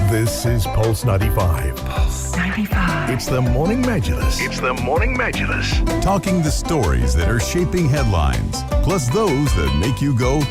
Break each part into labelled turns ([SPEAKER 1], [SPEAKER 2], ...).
[SPEAKER 1] This is Pulse 95.
[SPEAKER 2] Pulse 95.
[SPEAKER 1] It's the Morning Majlis. It's the Morning Majlis. Talking the stories that are shaping headlines, plus those that make you go,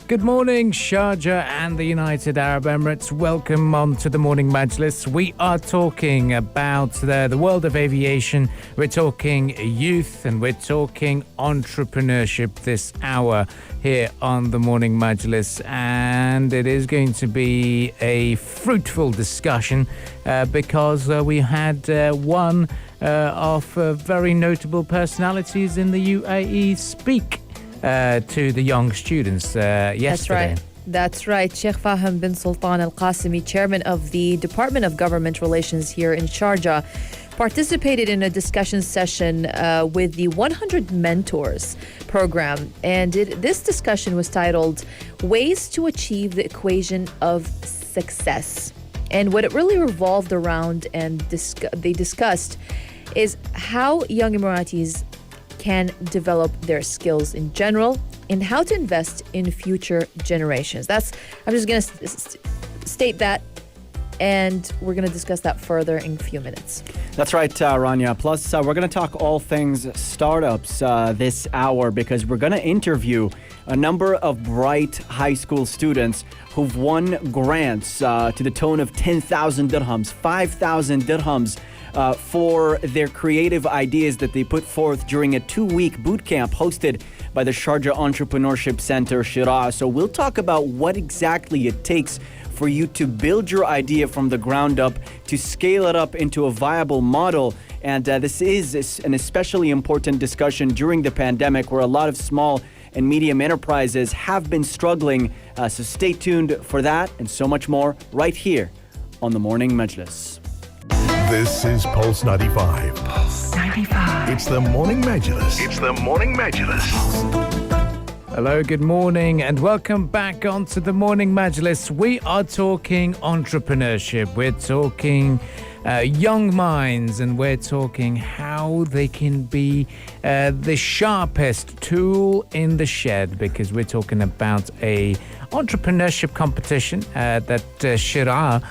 [SPEAKER 3] Good morning, Sharjah and the United Arab Emirates. Welcome on to the Morning Majlis. We are talking about the world of aviation. We're talking youth and we're talking entrepreneurship this hour here on the Morning Majlis. And it is going to be a fruitful discussion because we had one of very notable personalities in the UAE speak to the young students yesterday.
[SPEAKER 4] That's right. Sheikh Fahim bin Sultan Al Qasimi, chairman of the Department of Government Relations here in Sharjah, participated in a discussion session with the 100 Mentors program. And this discussion was titled Ways to Achieve the Equation of Success. And what it really revolved around and they discussed is how young Emiratis can develop their skills in general and how to invest in future generations. I'm just going to state that, and we're going to discuss that further in a few minutes.
[SPEAKER 5] That's right, Rania. Plus, we're going to talk all things startups this hour because we're going to interview a number of bright high school students who've won grants to the tune of 10,000 dirhams, 5,000 dirhams for their creative ideas that they put forth during a 2-week boot camp hosted by the Sharjah Entrepreneurship Center, Sheraa. So we'll talk about what exactly it takes for you to build your idea from the ground up, to scale it up into a viable model. And this is an especially important discussion during the pandemic where a lot of small and medium enterprises have been struggling. So stay tuned for that and so much more right here on the Morning Majlis.
[SPEAKER 1] This is Pulse 95.
[SPEAKER 2] Pulse 95.
[SPEAKER 1] It's the Morning Majlis. It's the Morning Majlis.
[SPEAKER 3] Hello, good morning, and welcome back onto the Morning Majlis. We are talking entrepreneurship. We're talking young minds, and we're talking how they can be the sharpest tool in the shed, because we're talking about a entrepreneurship competition that Sheraa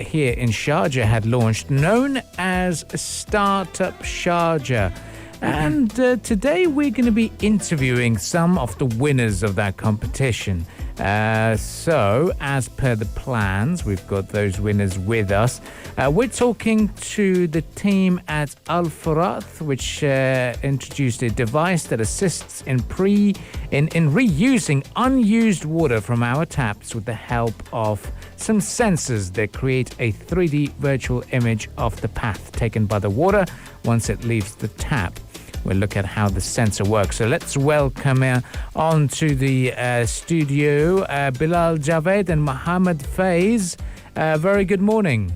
[SPEAKER 3] here in Sharjah had launched, known as Startup Sharjah. And today we're going to be interviewing some of the winners of that competition. So, as per the plans, we've got those winners with us. We're talking to the team at Al Furath, which introduced a device that assists in reusing unused water from our taps with the help of some sensors that create a 3D virtual image of the path taken by the water once it leaves the tap. We'll look at how the sensor works. So let's welcome on to the studio Bilal Javed and Mohammed Faiz. Very good morning.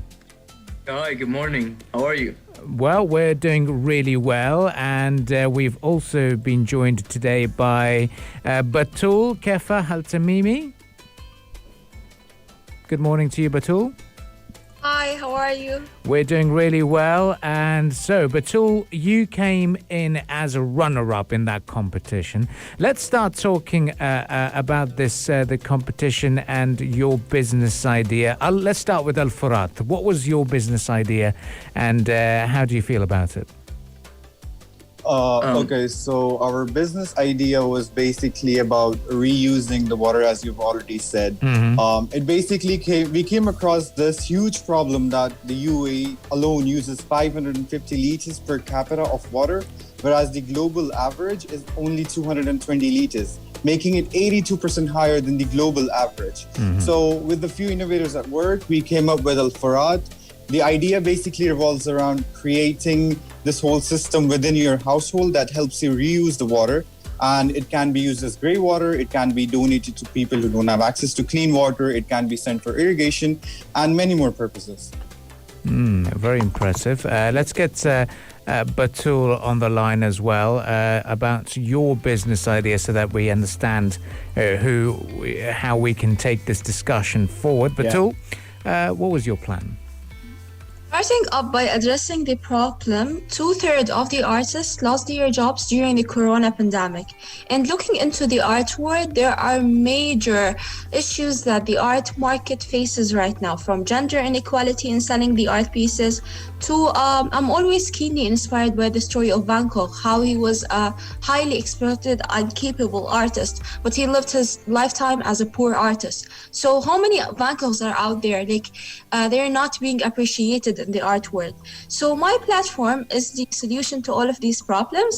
[SPEAKER 6] Hi, good morning. How are you?
[SPEAKER 3] Well, we're doing really well, and we've also been joined today by Batul Kefa Al-Tamimi. Good morning to you, Batul.
[SPEAKER 7] Hi, how are you?
[SPEAKER 3] We're doing really well. And so, Batul, you came in as a runner-up in that competition. Let's start talking about this, the competition and your business idea. Let's start with Al Furath. What was your business idea and how do you feel about it?
[SPEAKER 8] Okay, so our business idea was basically about reusing the water, as you've already said. It basically we came across this huge problem that the UAE alone uses 550 liters per capita of water, whereas the global average is only 220 liters, making it 82% higher than the global average. So with a few innovators at work, we came up with Al Furath. The idea basically revolves around creating this whole system within your household that helps you reuse the water. And it can be used as grey water. It can be donated to people who don't have access to clean water. It can be sent for irrigation and many more purposes.
[SPEAKER 3] Very impressive. Let's get Batul on the line as well about your business idea so that we understand how we can take this discussion forward. Batul, what was your plan?
[SPEAKER 7] Starting up by addressing the problem, 2/3 of the artists lost their jobs during the corona pandemic. And looking into the art world, there are major issues that the art market faces right now, from gender inequality in selling the art pieces to I'm always keenly inspired by the story of Van Gogh, how he was a highly exploited and capable artist, but he lived his lifetime as a poor artist. So how many Van Goghs are out there? They're not being appreciated in the art world. So my platform is the solution to all of these problems.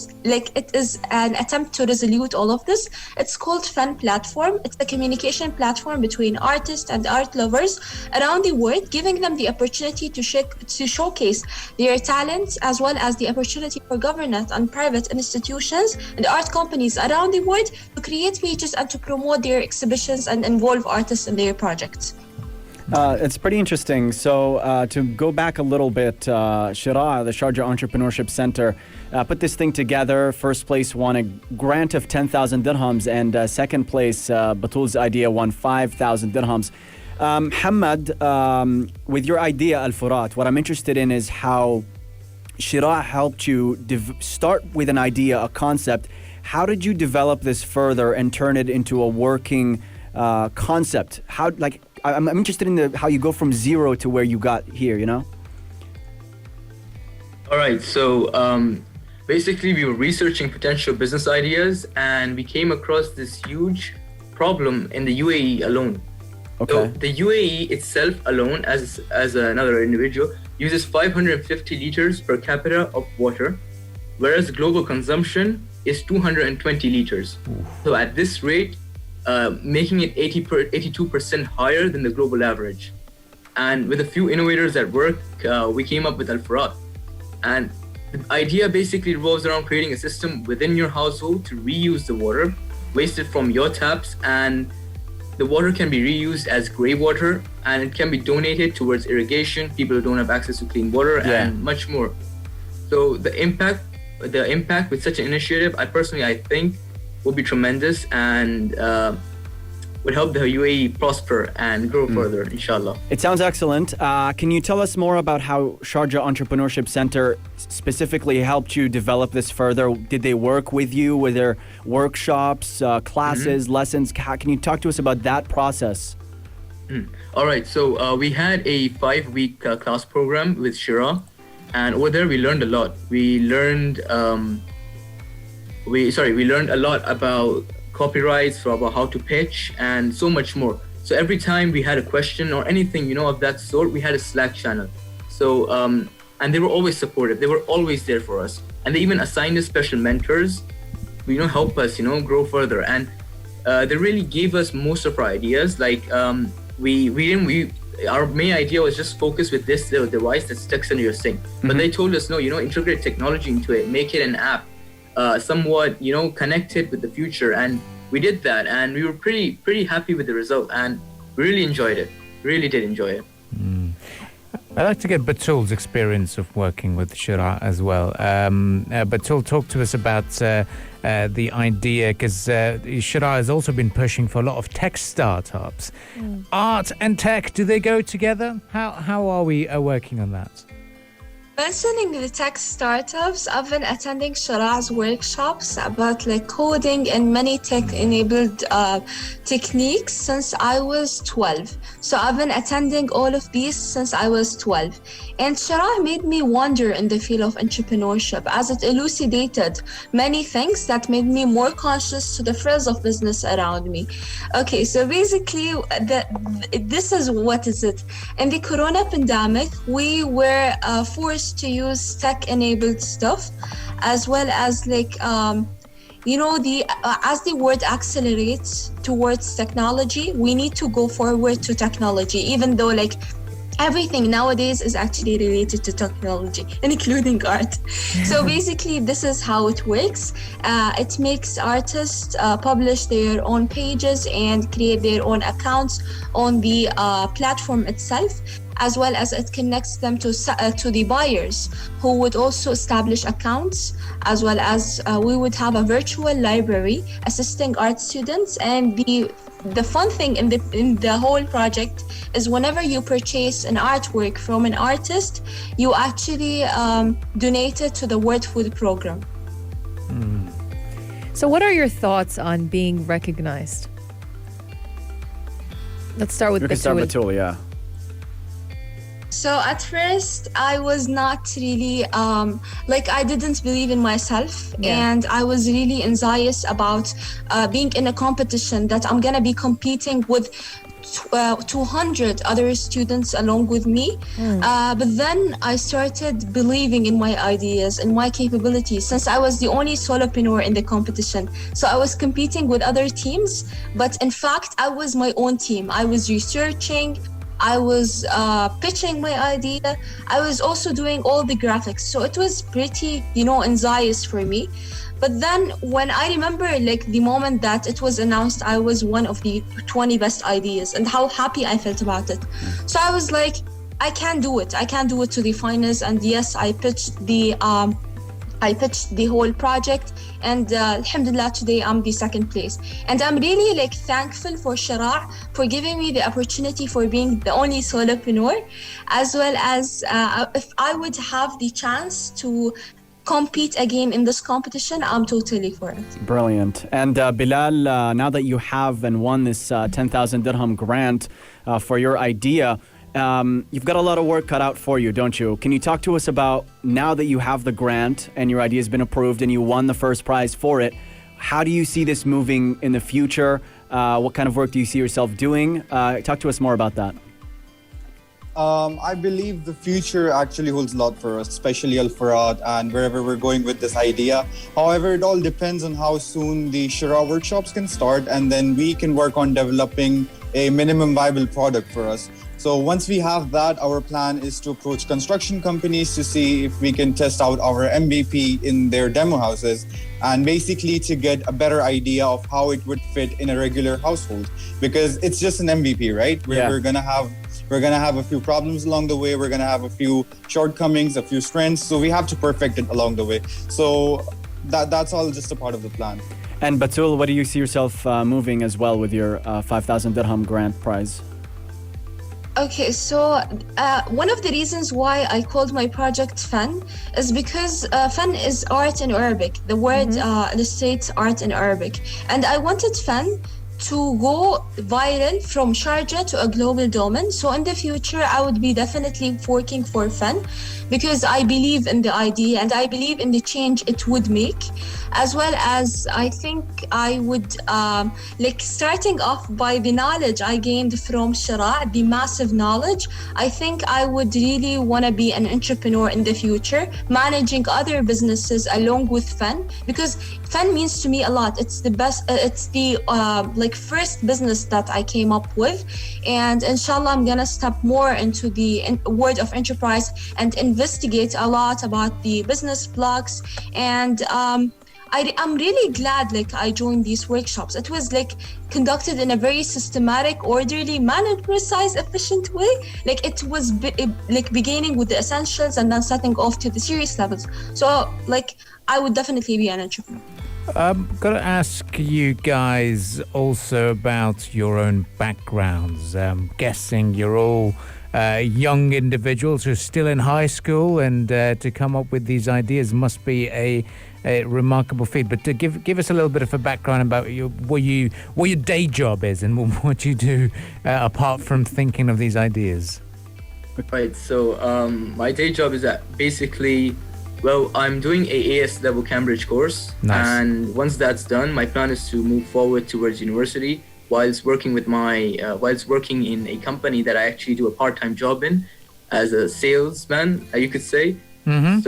[SPEAKER 7] It is an attempt to resolve all of this. It's called Fan Platform. It's a communication platform between artists and art lovers around the world, giving them the opportunity to showcase their talents, as well as the opportunity for government and private institutions and art companies around the world to create pages and to promote their exhibitions and involve artists in their projects.
[SPEAKER 5] It's pretty interesting. So to go back a little bit, Sheraa, the Sharjah Entrepreneurship Center, put this thing together. First place won a grant of 10,000 dirhams, and second place, Batul's idea, won 5,000 dirhams. Hamad, with your idea, Al-Furat, what I'm interested in is how Sheraa helped you start with an idea, a concept. How did you develop this further and turn it into a working concept? I'm interested in how you go from zero to where you got here,
[SPEAKER 6] All right, so basically we were researching potential business ideas, and we came across this huge problem in the UAE alone.
[SPEAKER 5] Okay.
[SPEAKER 6] So the UAE itself alone, as another individual, uses 550 liters per capita of water, whereas global consumption is 220 liters. Ooh. So at this rate, making it 82% higher than the global average. And with a few innovators at work, we came up with Al-Furat. And the idea basically revolves around creating a system within your household to reuse the water wasted from your taps, and the water can be reused as grey water, and it can be donated towards irrigation, people who don't have access to clean water, and much more. So the impact with such an initiative, I think, will be tremendous, and would help the UAE prosper and grow further, inshallah.
[SPEAKER 5] It sounds excellent. Can you tell us more about how Sharjah Entrepreneurship Center specifically helped you develop this further? Did they work with you? Were there workshops, classes, lessons? Can you talk to us about that process?
[SPEAKER 6] All right, so we had a 5-week class program with Sheraa, and over there we learned a lot. We learned a lot about copyrights, about how to pitch, and so much more. So every time we had a question or anything, of that sort, we had a Slack channel. So, and they were always supportive. They were always there for us. And they even assigned us special mentors who, help us, grow further. And they really gave us most of our ideas. Our main idea was just focus with this little device that sticks under your sink. But they told us, no, integrate technology into it, make it an app. Somewhat, connected with the future, and we did that, and we were pretty happy with the result, and we really enjoyed it. Really did enjoy it.
[SPEAKER 3] I'd like to get Batul's experience of working with Sheraa as well. Batul, talk to us about the idea, because Sheraa has also been pushing for a lot of tech startups. Art and tech, do they go together? How are we working on that?
[SPEAKER 7] Mentioning the tech startups, I've been attending Sheraa's workshops about coding and many tech-enabled techniques since I was 12. So I've been attending all of these since I was 12. And Sheraa made me wonder in the field of entrepreneurship, as it elucidated many things that made me more conscious to the frills of business around me. Okay, so basically, this is what is it. In the corona pandemic, we were forced to use tech-enabled stuff, as well as as the world accelerates towards technology, we need to go forward to technology, even though everything nowadays is actually related to technology, including art. So basically, this is how it works. It makes artists publish their own pages and create their own accounts on the platform itself, as well as it connects them to the buyers, who would also establish accounts, as well as we would have a virtual library assisting art students, and the the fun thing in the whole project is whenever you purchase an artwork from an artist, you actually donate it to the World Food Program.
[SPEAKER 4] So what are your thoughts on being recognized? Let's start with
[SPEAKER 5] You can start
[SPEAKER 4] Batul.
[SPEAKER 5] Batul, yeah.
[SPEAKER 7] So at first, I was not really, I didn't believe in myself.
[SPEAKER 4] Yeah.
[SPEAKER 7] And I was really anxious about being in a competition that I'm going to be competing with 200 other students along with me. But then I started believing in my ideas and my capabilities, since I was the only solopreneur in the competition. So I was competing with other teams, but in fact, I was my own team. I was researching, I was pitching my idea. I was also doing all the graphics. So it was pretty, anxious for me. But then when I remember the moment that it was announced, I was one of the 20 best ideas and how happy I felt about it. So I was like, I can do it. I can do it to the finals. And yes, I pitched the whole project, and alhamdulillah, today I'm the second place. And I'm really thankful for Sheraa for giving me the opportunity for being the only solopreneur, as well as if I would have the chance to compete again in this competition, I'm totally for it.
[SPEAKER 5] Brilliant. And Bilal, now that you have and won this 10,000 dirham grant for your idea, you've got a lot of work cut out for you, don't you? Can you talk to us about, now that you have the grant and your idea has been approved and you won the first prize for it, how do you see this moving in the future? What kind of work do you see yourself doing? Talk to us more about that.
[SPEAKER 8] I believe the future actually holds a lot for us, especially Al Farad and wherever we're going with this idea. However, it all depends on how soon the Sheraa workshops can start, and then we can work on developing a minimum viable product for us. So once we have that, our plan is to approach construction companies to see if we can test out our MVP in their demo houses, and basically to get a better idea of how it would fit in a regular household, because it's just an MVP, right? We're gonna have a few problems along the way. We're gonna have a few shortcomings, a few strengths. So we have to perfect it along the way. So that's all just a part of the plan.
[SPEAKER 5] And Batul, what do you see yourself moving as well with your 5,000 dirham grant prize?
[SPEAKER 7] Okay, so one of the reasons why I called my project Fun is because Fun is art in Arabic. The word illustrates art in Arabic. And I wanted Fun to go viral from Sharjah to a global domain. So in the future, I would be definitely working for Fun, because I believe in the idea and I believe in the change it would make, as well as I think I would, starting off by the knowledge I gained from Sheraa, the massive knowledge, I think I would really want to be an entrepreneur in the future, managing other businesses along with Fun, because Fun means to me a lot. It's the best, it's the first business that I came up with, and inshallah I'm gonna step more into the world of enterprise and investigate a lot about the business blocks. And I'm really glad I joined these workshops. It was conducted in a very systematic, orderly, mannered, precise, efficient way. It was beginning with the essentials and then setting off to the serious levels. So I would definitely be an entrepreneur.
[SPEAKER 3] Got to ask you guys also about your own backgrounds. I'm guessing you're all young individuals who are still in high school, and to come up with these ideas must be a remarkable feat. But to give us a little bit of a background about what your day job is and what you do apart from thinking of these ideas.
[SPEAKER 6] Right, so my day job is that basically, I'm doing a AS level Cambridge course.
[SPEAKER 3] Nice.
[SPEAKER 6] And once that's done, my plan is to move forward towards university whilst working in a company that I actually do a part-time job in as a salesman, you could say.
[SPEAKER 3] Mm-hmm.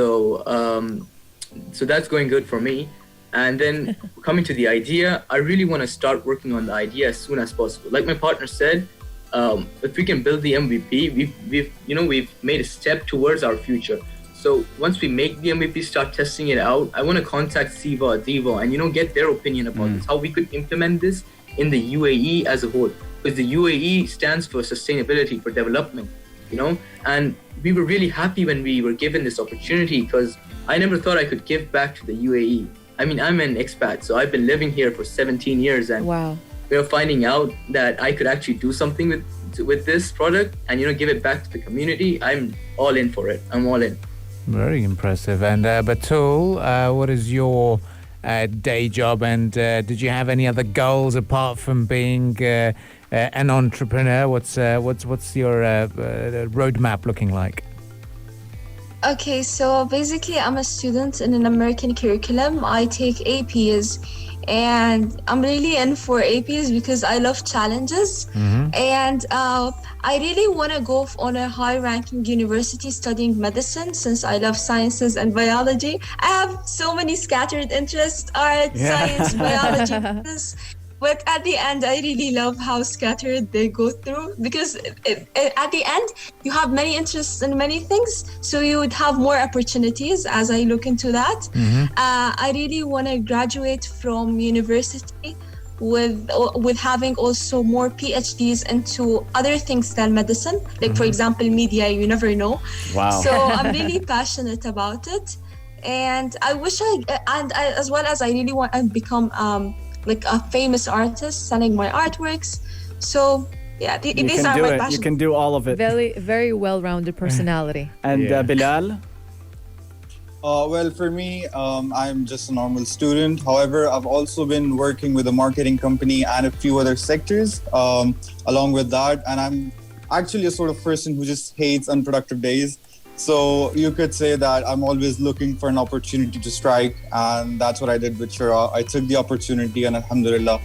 [SPEAKER 6] So that's going good for me. And then coming to the idea, I really want to start working on the idea as soon as possible. Like my partner said, if we can build the MVP, we've made a step towards our future. So once we make the MVP, start testing it out, I want to contact Siva, Diva, and get their opinion about this, how we could implement this in the UAE as a whole. Because the UAE stands for sustainability, for development, And we were really happy when we were given this opportunity, because I never thought I could give back to the UAE. I mean, I'm an expat, so I've been living here for 17 years, and
[SPEAKER 4] wow.
[SPEAKER 6] finding out that I could actually do something with this product and give it back to the community, I'm all in for it. I'm all in.
[SPEAKER 3] Very impressive. And Batul, what is your day job, and did you have any other goals apart from being an entrepreneur? What's your roadmap looking like?
[SPEAKER 7] Okay, so basically I'm a student in an American curriculum. I take APs, and I'm really in for APs because I love challenges. And I really want to go on a high-ranking university studying medicine, since I love sciences and biology. I have so many scattered interests: art, science, biology, business. But at the end, I really love how scattered they go through, because at the end, you have many interests in many things, so you would have more opportunities as I look into that. I really want to graduate from university with having also more PhDs into other things than medicine, like for example, media, you never know.
[SPEAKER 5] Wow.
[SPEAKER 7] So I'm really passionate about it. And I wish as well as I really want to become like a famous artist selling my artworks. So yeah, these are my passions.
[SPEAKER 5] You can do all of it.
[SPEAKER 4] Very, very well-rounded personality.
[SPEAKER 5] And Bilal?
[SPEAKER 8] Well, for me, I'm just a normal student. However, I've also been working with a marketing company and a few other sectors along with that. And I'm actually a sort of person who just hates unproductive days. So you could say that I'm always looking for an opportunity to strike. And that's what I did with Sheraa. I took the opportunity, and alhamdulillah,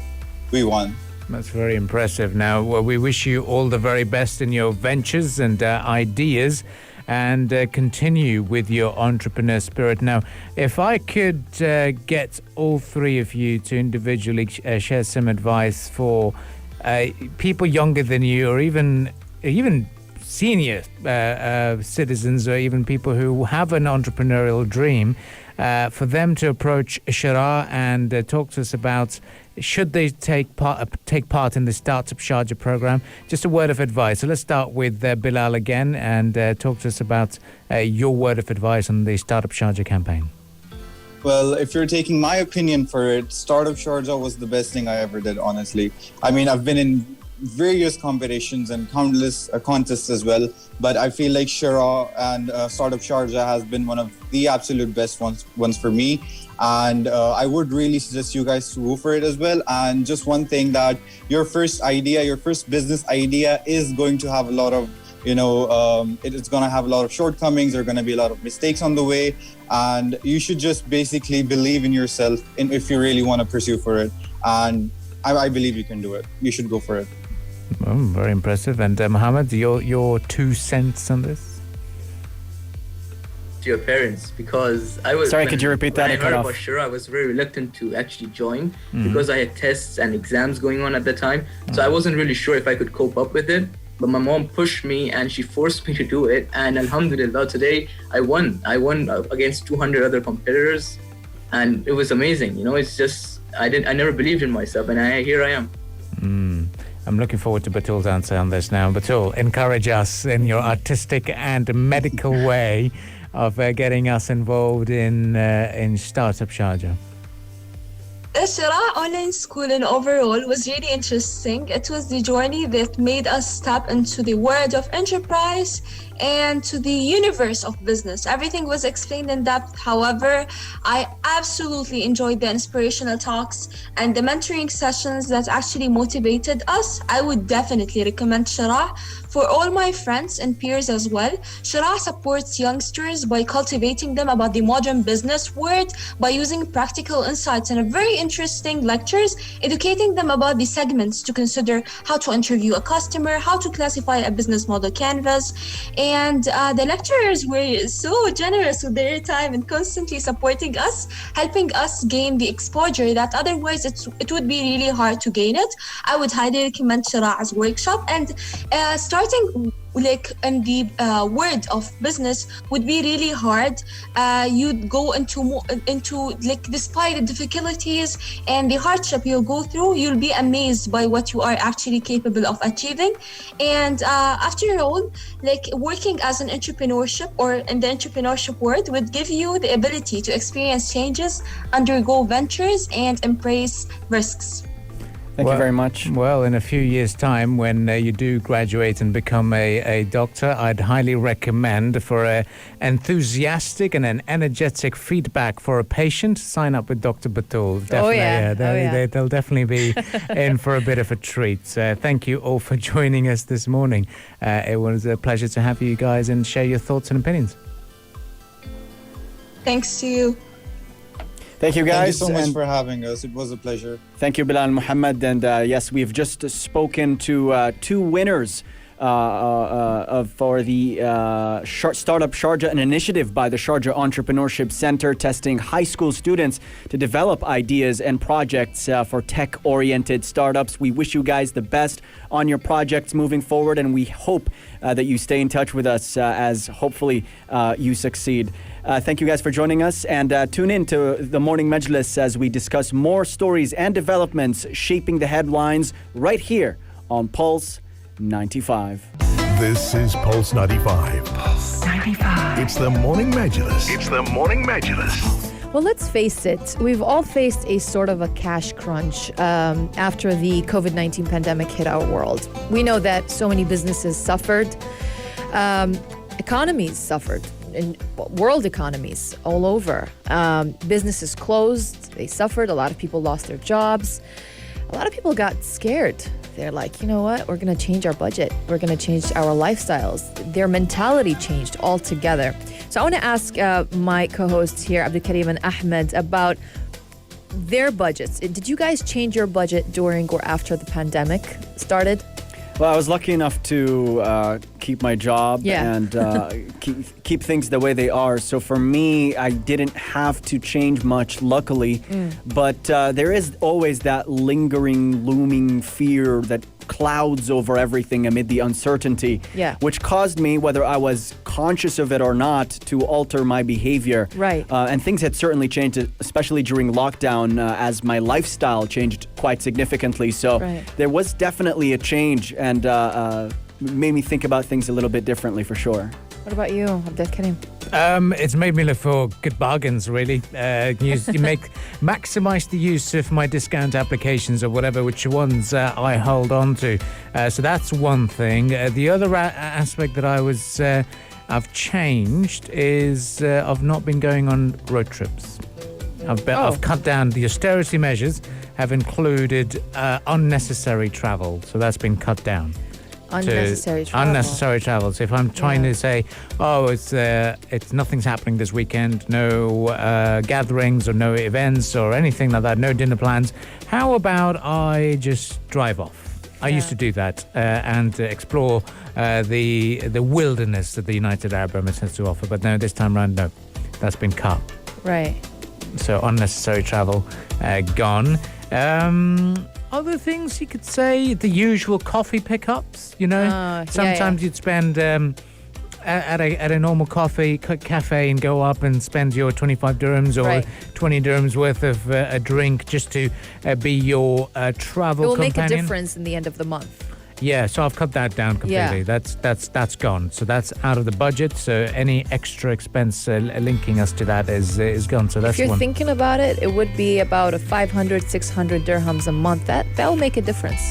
[SPEAKER 8] we won.
[SPEAKER 3] That's very impressive. Now, we wish you all the very best in your ventures and ideas, and continue with your entrepreneur spirit. Now, if I could get all three of you to individually share some advice for people younger than you, or even senior citizens, or even people who have an entrepreneurial dream, for them to approach Sheraa and talk to us about, should they take part in the Startup Sharjah program? Just a word of advice. So let's start with Bilal again, and talk to us about your word of advice on the Startup Sharjah campaign.
[SPEAKER 8] Well, if you're taking my opinion for it, Startup Sharjah was the best thing I ever did, honestly. I mean, I've been in various competitions and countless contests as well, but I feel like Sheraa and Startup Sharjah has been one of the absolute best ones for me, and I would really suggest you guys to go for it as well. And just one thing, that your first business idea is going to have a lot of it's going to have a lot of shortcomings. There are going to be a lot of mistakes on the way, and you should just basically believe in yourself, if you really want to pursue for it. And I believe you can do it. You should go for it.
[SPEAKER 3] Oh, very impressive. And Mohammed, your 2 cents on this?
[SPEAKER 6] To your parents, because I was...
[SPEAKER 5] Sorry, could you repeat that?
[SPEAKER 6] When I heard about Sheraa, I was very reluctant to actually join, because I had tests and exams going on at the time. So I wasn't really sure if I could cope up with it. But my mom pushed me, and she forced me to do it. And alhamdulillah, today I won. I won against 200 other competitors, and it was amazing. It's just, I never believed in myself, and here I am.
[SPEAKER 3] I'm looking forward to Batul's answer on this now. Batul, encourage us in your artistic and medical way of getting us involved in Startup Sharjah.
[SPEAKER 7] Sheraa Online School and overall was really interesting. It was the journey that made us step into the world of enterprise and to the universe of business. Everything was explained in depth. However, I absolutely enjoyed the inspirational talks and the mentoring sessions that actually motivated us. I would definitely recommend Sheraa for all my friends and peers as well. Sheraa supports youngsters by cultivating them about the modern business world by using practical insights and very interesting lectures, educating them about the segments to consider, how to interview a customer, how to classify a business model canvas. And the lecturers were so generous with their time and constantly supporting us, helping us gain the exposure that otherwise it would be really hard to gain it. I would highly recommend Sheraa's workshop, and starting like in the world of business would be really hard. You'd go into like, despite the difficulties and the hardship you'll go through, you'll be amazed by what you are actually capable of achieving. And after all, like, working as an entrepreneurship or in the entrepreneurship world would give you the ability to experience changes, undergo ventures, and embrace risks.
[SPEAKER 5] Thank you very much.
[SPEAKER 3] Well, in a few years' time, when you do graduate and become a doctor, I'd highly recommend for a enthusiastic and an energetic feedback for a patient, sign up with Dr. Batul. Definitely, they'll definitely be in for a bit of a treat. Thank you all for joining us this morning. It was a pleasure to have you guys and share your thoughts and opinions.
[SPEAKER 7] Thanks to you.
[SPEAKER 5] Thank you, guys.
[SPEAKER 8] Thank you so much for having us. It was a pleasure.
[SPEAKER 5] Thank you, Bilal Muhammad. And yes, we've just spoken to two winners for the Startup Sharjah, an initiative by the Sharjah Entrepreneurship Center testing high school students to develop ideas and projects for tech-oriented startups. We wish you guys the best on your projects moving forward, and we hope that you stay in touch with us as hopefully you succeed. Thank you guys for joining us, and tune in to the Morning Majlis as we discuss more stories and developments shaping the headlines right here on Pulse 95.
[SPEAKER 1] This is Pulse 95.
[SPEAKER 2] Pulse 95.
[SPEAKER 1] It's the Morning Majlis. It's the Morning Majlis.
[SPEAKER 4] Well, let's face it, we've all faced a sort of a cash crunch after the COVID-19 pandemic hit our world. We know that so many businesses suffered, economies suffered, and world economies all over. Businesses closed, they suffered, a lot of people lost their jobs. A lot of people got scared. They're like, you know what, we're going to change our budget. We're going to change our lifestyles. Their mentality changed altogether. So I want to ask my co-hosts here, Abdul Karim and Ahmed, about their budgets. Did you guys change your budget during or after the pandemic started?
[SPEAKER 5] Well, I was lucky enough to keep my job
[SPEAKER 4] Yeah.
[SPEAKER 5] and keep things the way they are. So for me, I didn't have to change much, luckily. But there is always that lingering, looming fear that clouds over everything amid the uncertainty,
[SPEAKER 4] Yeah.
[SPEAKER 5] which caused me, whether I was conscious of it or not, to alter my behavior.
[SPEAKER 4] Right.
[SPEAKER 5] And things had certainly changed, especially during lockdown, as my lifestyle changed quite significantly. So
[SPEAKER 4] Right.
[SPEAKER 5] there was definitely a change, and made me think about things a little bit differently, for sure.
[SPEAKER 4] What about you, Abdul Karim?
[SPEAKER 3] It's made me look for good bargains, really. Maximize the use of my discount applications or whatever, which ones I hold on to. So that's one thing. The other aspect that I've changed is I've not been going on road trips. I've cut down. The austerity measures have included unnecessary travel, so that's been cut down.
[SPEAKER 4] Unnecessary travel.
[SPEAKER 3] Unnecessary travel. So if I'm trying to say, it's nothing's happening this weekend, no gatherings or no events or anything like that, no dinner plans, how about I just drive off? I used to do that and explore the wilderness that the United Arab Emirates has to offer. But no, this time around, no. That's been cut.
[SPEAKER 4] Right.
[SPEAKER 3] So unnecessary travel gone. Other things you could say, the usual coffee pickups, you know. Sometimes you'd spend at a normal cafe and go up and spend your 25 dirhams or 20 dirhams worth of a drink just to be your travel companion.
[SPEAKER 4] It will make a difference in the end of the month.
[SPEAKER 3] Yeah, so I've cut that down completely.
[SPEAKER 4] Yeah.
[SPEAKER 3] That's gone. So that's out of the budget. So any extra expense linking us to that is gone. So that's
[SPEAKER 4] If you're
[SPEAKER 3] one.
[SPEAKER 4] thinking about it, it would be about a 500, 600 dirhams a month. That'll make a difference.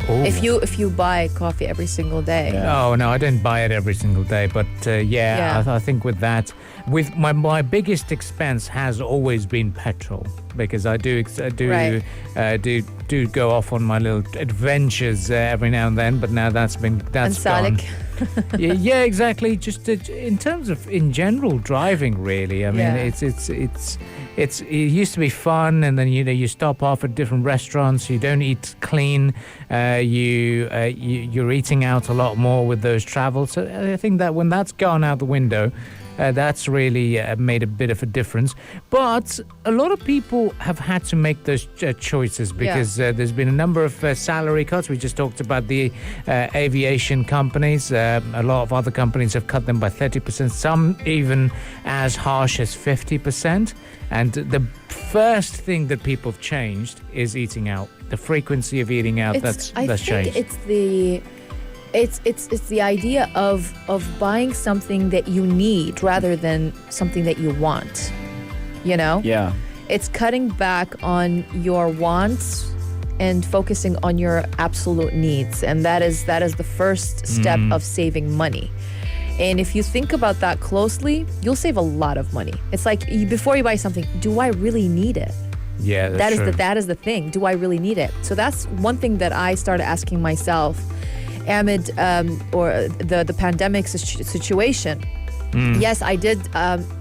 [SPEAKER 3] Ooh.
[SPEAKER 4] If you buy coffee every single day.
[SPEAKER 3] Oh, no, I didn't buy it every single day. But I think with that, with my biggest expense has always been petrol, because I do go off on my little adventures every now and then. But now that's
[SPEAKER 4] And
[SPEAKER 3] gone.
[SPEAKER 4] Salik.
[SPEAKER 3] yeah, exactly. Just in terms of in general driving, really. I mean, it used to be fun, and then you stop off at different restaurants. You don't eat clean. You're eating out a lot more with those travels. So I think that when that's gone out the window, that's really made a bit of a difference. But a lot of people have had to make those choices because there's been a number of salary cuts. We just talked about the aviation companies. A lot of other companies have cut them by 30%, some even as harsh as 50%. And the first thing that people have changed is eating out. The frequency of eating out, that's changed.
[SPEAKER 4] It's the idea of buying something that you need rather than something that you want. You know?
[SPEAKER 5] Yeah.
[SPEAKER 4] It's cutting back on your wants and focusing on your absolute needs. And that is the first step of saving money. And if you think about that closely, you'll save a lot of money. It's like before you buy something, do I really need it?
[SPEAKER 3] Yeah,
[SPEAKER 4] that is the thing. Do I really need it? So that's one thing that I started asking myself amid or the pandemic situation. Yes, I did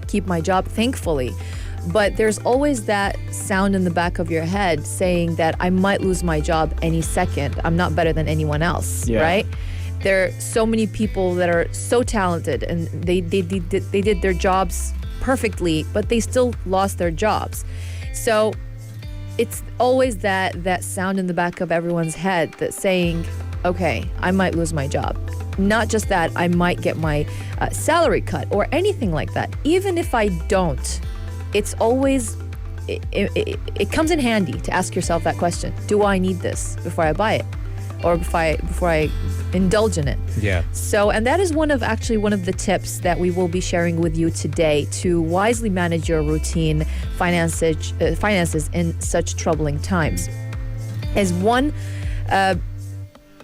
[SPEAKER 4] keep my job, thankfully. But there's always that sound in the back of your head saying that I might lose my job any second. I'm not better than anyone else, right? There are so many people that are so talented and they did their jobs perfectly, but they still lost their jobs. So it's always that sound in the back of everyone's head that's saying, okay, I might lose my job. Not just that, I might get my salary cut or anything like that. Even if I don't, it's always, it comes in handy to ask yourself that question. Do I need this before I buy it? Or before I indulge in it? Yeah. So, and that is one of the tips that we will be sharing with you today to wisely manage your routine finances in such troubling times. As one,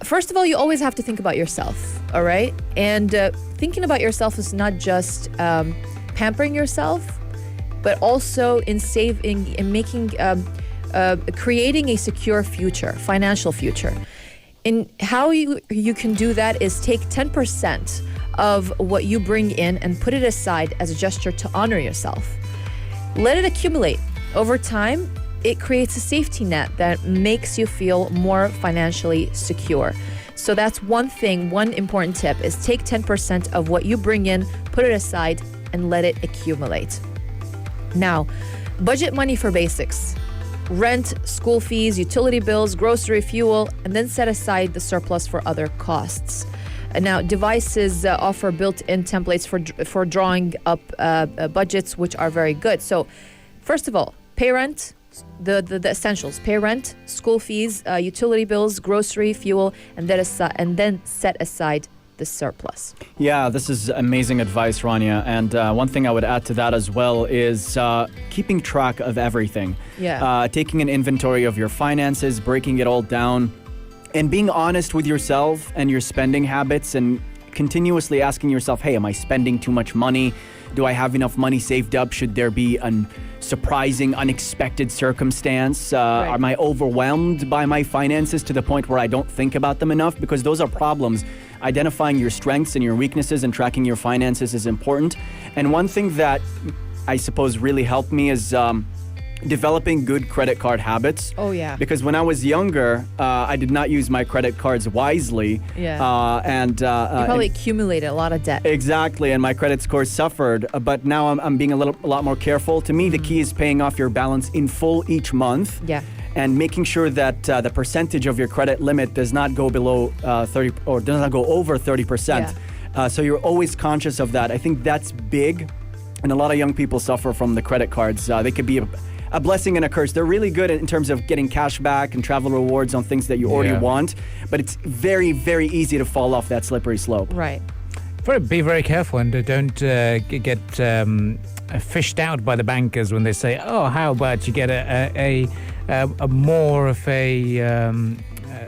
[SPEAKER 4] first of all, you always have to think about yourself, all right? And thinking about yourself is not just pampering yourself, but also in saving and making, creating a secure future, financial future. And how you can do that is take 10% of what you bring in and put it aside as a gesture to honor yourself. Let it accumulate. Over time, it creates a safety net that makes you feel more financially secure. So that's one thing, one important tip is take 10% of what you bring in, put it aside, and let it accumulate. Now, budget money for basics. Rent, school fees, utility bills, grocery, fuel, and then set aside the surplus for other costs. Now, devices offer built-in templates for drawing up budgets, which are very good. So, first of all, pay rent, the essentials. Pay rent, school fees, utility bills, grocery, fuel, and then set aside the surplus.
[SPEAKER 5] Yeah, this is amazing advice, Rania. And one thing I would add to that as well is keeping track of everything.
[SPEAKER 4] Yeah.
[SPEAKER 5] Taking an inventory of your finances, breaking it all down, and being honest with yourself and your spending habits and continuously asking yourself, hey, am I spending too much money? Do I have enough money saved up? Should there be a surprising, unexpected circumstance?
[SPEAKER 4] Right.
[SPEAKER 5] Am I overwhelmed by my finances to the point where I don't think about them enough? Because those are problems. Identifying your strengths and your weaknesses and tracking your finances is important. And one thing that I suppose really helped me is developing good credit card habits.
[SPEAKER 4] Oh, yeah.
[SPEAKER 5] Because when I was younger, I did not use my credit cards wisely.
[SPEAKER 4] Yeah.
[SPEAKER 5] You
[SPEAKER 4] probably accumulated a lot of debt.
[SPEAKER 5] Exactly, and my credit score suffered. But now I'm being a lot more careful. To me, the key is paying off your balance in full each month.
[SPEAKER 4] Yeah.
[SPEAKER 5] And making sure that the percentage of your credit limit does not go below 30 or does not go over 30%.
[SPEAKER 4] Yeah.
[SPEAKER 5] So you're always conscious of that. I think that's big. And a lot of young people suffer from the credit cards. They could be a blessing and a curse. They're really good in terms of getting cash back and travel rewards on things that you already want. But it's very, very easy to fall off that slippery slope.
[SPEAKER 4] Right.
[SPEAKER 3] Be very careful and don't get fished out by the bankers when they say, "Oh, how about you get a more of a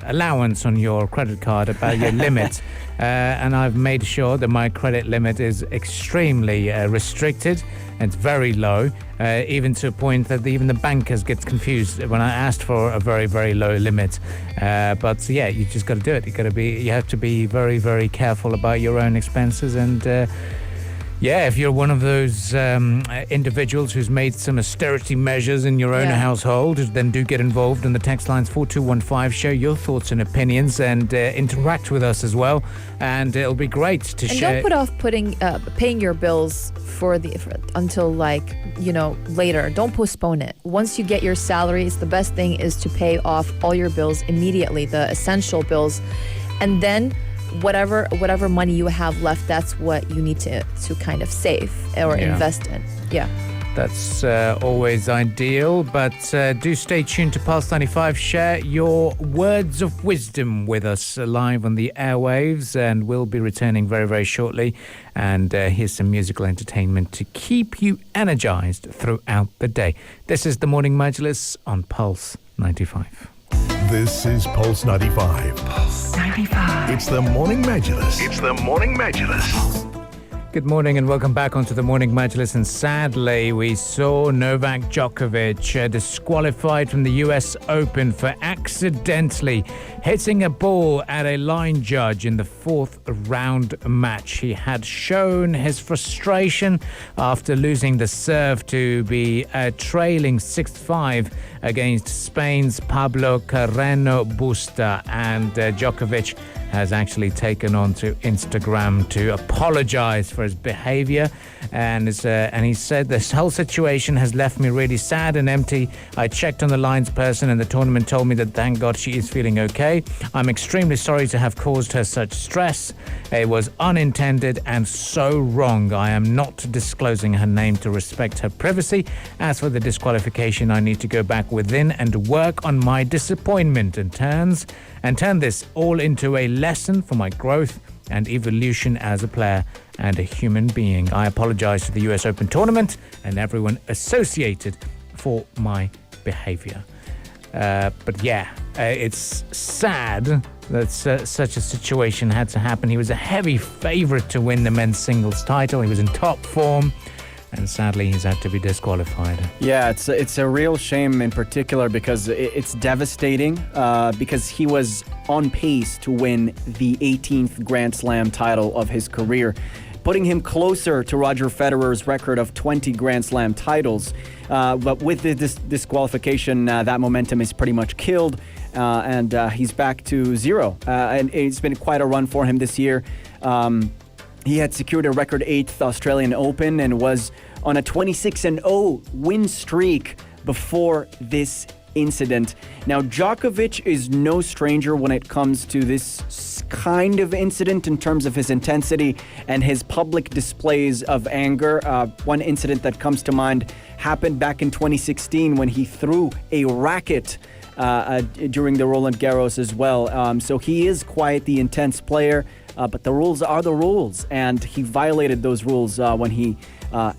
[SPEAKER 3] allowance on your credit card about your limit?" And I've made sure that my credit limit is extremely restricted. It's very low, even to a point that even the bankers get confused when I asked for a very, very low limit. But yeah, you just got to do it. You have to be very, very careful about your own expenses. And yeah, if you're one of those individuals who's made some austerity measures in your own household, then do get involved in the text lines 4215. Share your thoughts and opinions and interact with us as well. And it'll be great to share.
[SPEAKER 4] And don't put off paying your bills until later. Don't postpone it. Once you get your salaries, the best thing is to pay off all your bills immediately, the essential bills, and then whatever money you have left, that's what you need to kind of save or invest in. Yeah.
[SPEAKER 3] That's always ideal, but do stay tuned to Pulse 95. Share your words of wisdom with us live on the airwaves, and we'll be returning very, very shortly. And here's some musical entertainment to keep you energized throughout the day. This is the Morning Majlis on Pulse 95.
[SPEAKER 1] This is Pulse 95.
[SPEAKER 2] 95.
[SPEAKER 1] It's the Morning Majlis. It's the Morning Majlis.
[SPEAKER 3] Good morning and welcome back onto the Morning Majlis. And sadly, we saw Novak Djokovic disqualified from the US Open for accidentally hitting a ball at a line judge in the fourth round match. He had shown his frustration after losing the serve to be trailing 6-5 against Spain's Pablo Carreno Busta. And Djokovic has actually taken on to Instagram to apologize for his behavior, and he said, "This whole situation has left me really sad and empty. I checked on the lines person and the tournament told me that thank God she is feeling okay. I'm extremely sorry to have caused her such stress. It was unintended and so wrong. I am not disclosing her name to respect her privacy. As for the disqualification, I need to go back within and work on my disappointment and turn this all into a lesson for my growth and evolution as a player and a human being. I apologize to the US Open tournament and everyone associated for my behavior." But yeah, it's sad that such a situation had to happen. He was a heavy favorite to win the men's singles title. He was in top form, and sadly he's had to be disqualified.
[SPEAKER 5] Yeah, it's a real shame in particular because it's devastating because he was on pace to win the 18th Grand Slam title of his career, putting him closer to Roger Federer's record of 20 Grand Slam titles. But with this disqualification, that momentum is pretty much killed, and he's back to zero. And it's been quite a run for him this year. He had secured a record 8th Australian Open and was on a 26-0 win streak before this incident. Now, Djokovic is no stranger when it comes to this kind of incident in terms of his intensity and his public displays of anger. One incident that comes to mind happened back in 2016 when he threw a racket during the Roland Garros as well. So he is quite the intense player. But the rules are the rules, and he violated those rules when he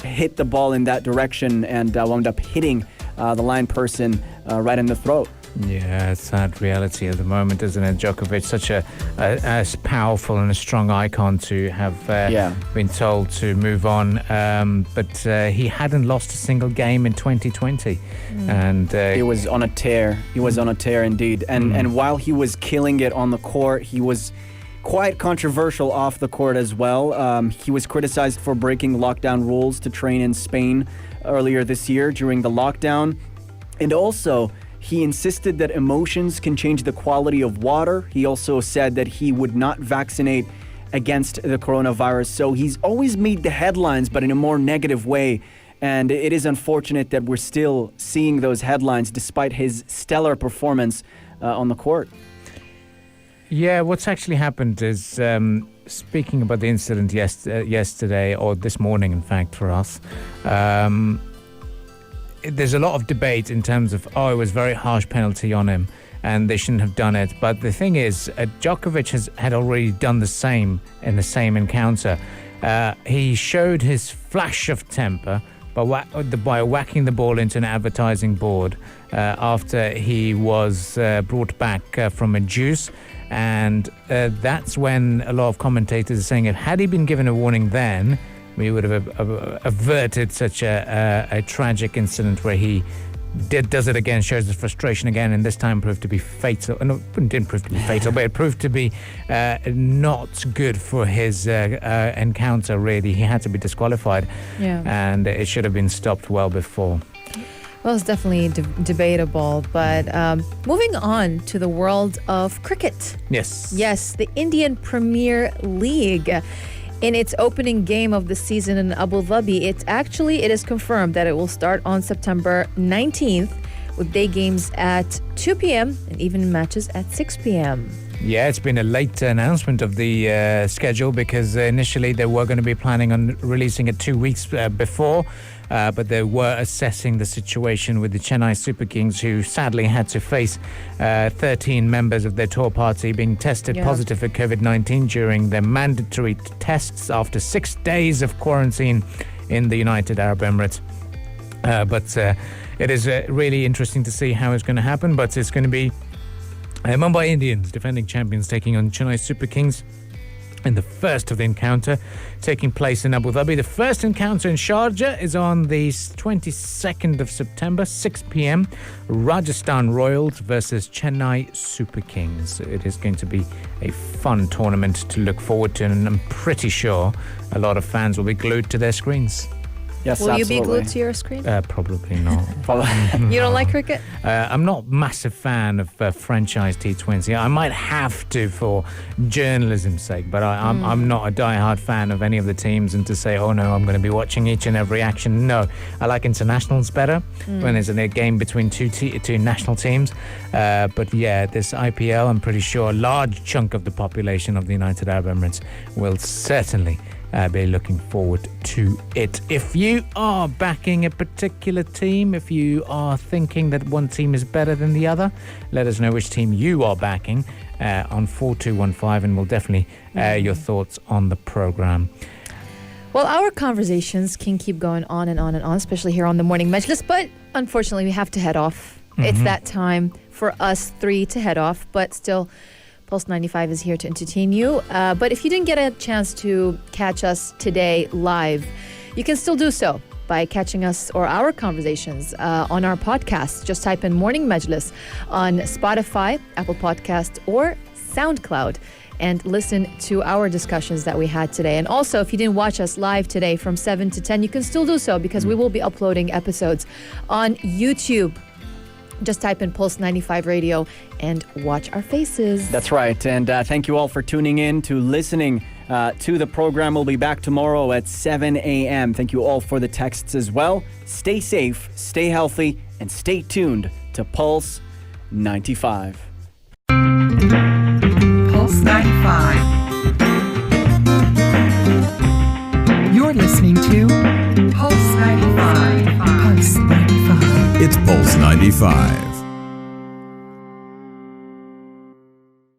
[SPEAKER 5] hit the ball in that direction and wound up hitting the line person right in the throat.
[SPEAKER 3] Yeah, it's sad reality at the moment, isn't it? Djokovic, such a powerful and a strong icon to have been told to move on. But he hadn't lost a single game in 2020. And
[SPEAKER 5] he was on a tear. He was on a tear indeed. And while he was killing it on the court, he was quite controversial off the court as well. He was criticized for breaking lockdown rules to train in Spain earlier this year during the lockdown. And also, he insisted that emotions can change the quality of water. He also said that he would not vaccinate against the coronavirus. So he's always made the headlines, but in a more negative way. And it is unfortunate that we're still seeing those headlines despite his stellar performance on the court.
[SPEAKER 3] Yeah, what's actually happened is, speaking about the incident yesterday, or this morning, in fact, for us, there's a lot of debate in terms of, it was a very harsh penalty on him and they shouldn't have done it. But the thing is, Djokovic had already done the same in the same encounter. He showed his flash of temper by whacking the ball into an advertising board after he was brought back from a juice. And that's when a lot of commentators are saying, if had he been given a warning then, we would have averted such a tragic incident where he does it again, shows his frustration again, and this time proved to be fatal. No, it didn't prove to be fatal, but it proved to be not good for his encounter, really. He had to be disqualified, and it should have been stopped well before.
[SPEAKER 4] Well, it's definitely debatable, but moving on to the world of cricket.
[SPEAKER 3] Yes,
[SPEAKER 4] the Indian Premier League. In its opening game of the season in Abu Dhabi, it is confirmed that it will start on September 19th with day games at 2 p.m. and evening matches at 6 p.m.
[SPEAKER 3] Yeah, it's been a late announcement of the schedule because initially they were going to be planning on releasing it 2 weeks before, but they were assessing the situation with the Chennai Super Kings, who sadly had to face 13 members of their tour party being tested positive for COVID-19 during their mandatory tests after 6 days of quarantine in the United Arab Emirates. But it is really interesting to see how it's going to happen, but it's going to be Mumbai Indians, defending champions, taking on Chennai Super Kings in the first of the encounter taking place in Abu Dhabi. The first encounter in Sharjah is on the 22nd of September, 6 p.m. Rajasthan Royals versus Chennai Super Kings. It is going to be a fun tournament to look forward to, and I'm pretty sure a lot of fans will be glued to their screens.
[SPEAKER 5] Yes,
[SPEAKER 4] Will
[SPEAKER 5] absolutely.
[SPEAKER 4] you be glued to your screen?
[SPEAKER 3] Probably not.
[SPEAKER 4] You don't like cricket?
[SPEAKER 3] I'm not a massive fan of franchise T20. I might have to for journalism's sake, but I'm not a die-hard fan of any of the teams, and to say, oh no, I'm going to be watching each and every action. No, I like internationals better when there's a game between two national teams. But yeah, this IPL, I'm pretty sure a large chunk of the population of the United Arab Emirates will certainly be looking forward to it. If you are backing a particular team, if you are thinking that one team is better than the other, let us know which team you are backing on 4215, and we'll definitely your thoughts on the program.
[SPEAKER 4] Well, our conversations can keep going on and on and on, especially here on the Morning Majlis, but unfortunately we have to head off. It's that time for us three to head off, but still Pulse 95 is here to entertain you. But if you didn't get a chance to catch us today live, you can still do so by catching us or our conversations on our podcast. Just type in Morning Majlis on Spotify, Apple Podcast, or SoundCloud, and listen to our discussions that we had today. And also, if you didn't watch us live today from 7 to 10, you can still do so because we will be uploading episodes on YouTube. Just type in Pulse 95 Radio and watch our faces.
[SPEAKER 5] That's right. And thank you all for tuning in, to listening to the program. We'll be back tomorrow at 7 a.m. Thank you all for the texts as well. Stay safe, stay healthy, and stay tuned to Pulse 95.
[SPEAKER 2] Pulse 95. You're listening to Pulse 95. Pulse 95.
[SPEAKER 1] It's Pulse 95.